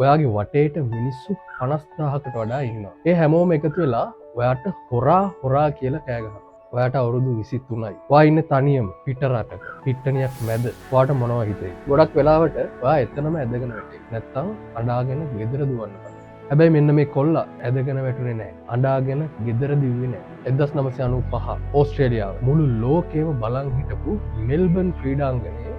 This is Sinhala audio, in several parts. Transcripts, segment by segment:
ඔයාගේ වටේට මිනිස්සු 50,000කට වඩා ඉන්නවා. ඒ හැමෝම එකතු වෙලා ඔයාට හොරා කියලා කෑ ගහනවා. ඔයාට අවුරුදු 23යි. ඔයා ඉන්නේ තනියම පිට රටක. පිට්ටනියක් මැද. ඔයාට මොනවද හිතේ? ගොඩක් වෙලාවට ඔයා එතනම ඇදගෙන වැටේ. නැත්තම් අඬාගෙන ගෙදර දුවන්න බෑ. හැබැයි මෙන්න මේ කොල්ලා ඇදගෙන වැටුනේ නැහැ. අඬාගෙන ගෙදර දිව්වේ නැහැ. 1995 ඕස්ට්‍රේලියාව මුළු ලෝකෙම බලන් හිටපු මෙල්බන් ක්‍රීඩාංගණයේ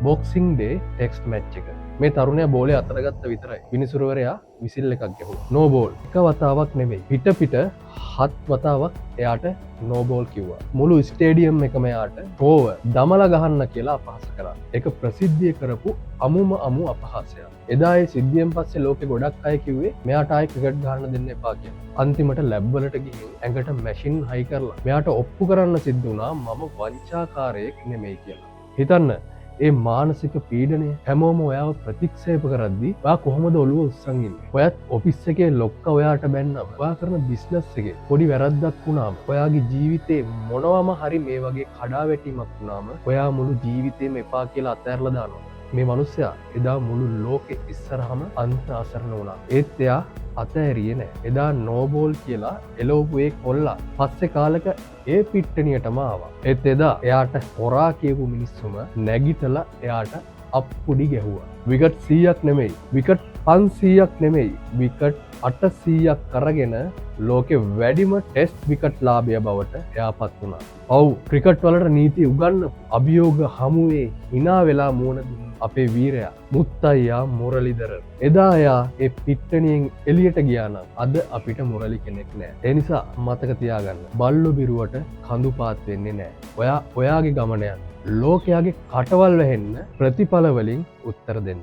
බොක්සිං ඩේ ටෙස්ට් මැච් එක. මේ තරුණයා බෝලේ අතරගත්ත විතරයි. විනිසුරුවරයා විසිල් එකක් ගැහුවා. නෝ බෝල්. එක වතාවක් නෙවෙයි. පිට 7 වතාවක් එයාට නෝ බෝල් කිව්වා. මුළු ස්ටේඩියම් එකම එයාට ටෝව දමලා ගහන්න කියලා අපහාස කරා. ඒක ප්‍රසිද්ධිය කරපු අමුම අපහාසයක්. එදා ඒ සිද්ධියෙන් පස්සේ ලෝකෙ ගොඩක් අය කිව්වේ මෙයාට ආයෙ ක්‍රිකට් ගහන්න දෙන්න එපා කියලා. අන්තිමට ලැබ් වලට ගිහින් ඇඟට මැෂින් හයි කරලා මෙයාට ඔප්පු කරන්න සිද්ධ වුණා මම වංචාකාරයෙක් නෙමෙයි කියලා. හිතන්න ඒ මානසික පීඩනය හැමෝම ඔයාව ප්‍රතික්ෂේප කරද්දී ඔයා කොහොමද ඔළුව උස්සන් ඉන්නේ? ඔයත් ඔෆිස් එකේ ලොක්කා ඔයාට බැන්නම ඔයා කරන බිස්නස් එකේ පොඩි වැරද්දක් වුණාම ඔයාගේ ජීවිතේ මොනවම හරි මේ වගේ කඩාවැටීමක් වුණාම ඔයා මුළු ජීවිතේම එපා කියලා අතහැරලා දානවා. මේ මිනිස්සයා එදා මුළු ලෝකෙ ඉස්සරහම අන්ත අසරණ වුණා. ඒත් එයා අතහැරියේ නෑ. එදා නෝබෝල් කියලා එළවපු ඒ කොල්ලා පස්සේ කාලෙක ඒ පිට්ටනියටම ආවා. ඒත් එදා එයාට හොරා කියපු මිනිස්සුම නැගිටලා එයාට අප්පුඩි ගැහුවා. විකට් 100ක් නෙමෙයි. විකට් 500ක් නෙමෙයි. විකට් 800ක් අරගෙන ලෝකෙ වැඩිම ටෙස්ට් විකට් ලාභය බවට එයාපත් වුණා. ඔව් ක්‍රිකට් වලට නීති උගන්වපු අභියෝග හමුවේ hina වෙලා මුණ දුන්න අපේ වීරයා මුත්තයියා මුරලිදර. එදා එයා ඒ පිට්ටනියෙන් එළියට ගියා නම් අද අපිට මුරලි කෙනෙක් නෑ. ඒ නිසා මතක තියාගන්න. බල්ලු බිරුවට කඳු පාත් වෙන්නේ නෑ. ඔයාගේ ගමන යන්න. ලෝකයාගේ කටවල් වැහෙන්න ප්‍රතිඵල වලින් උත්තර දෙන්න.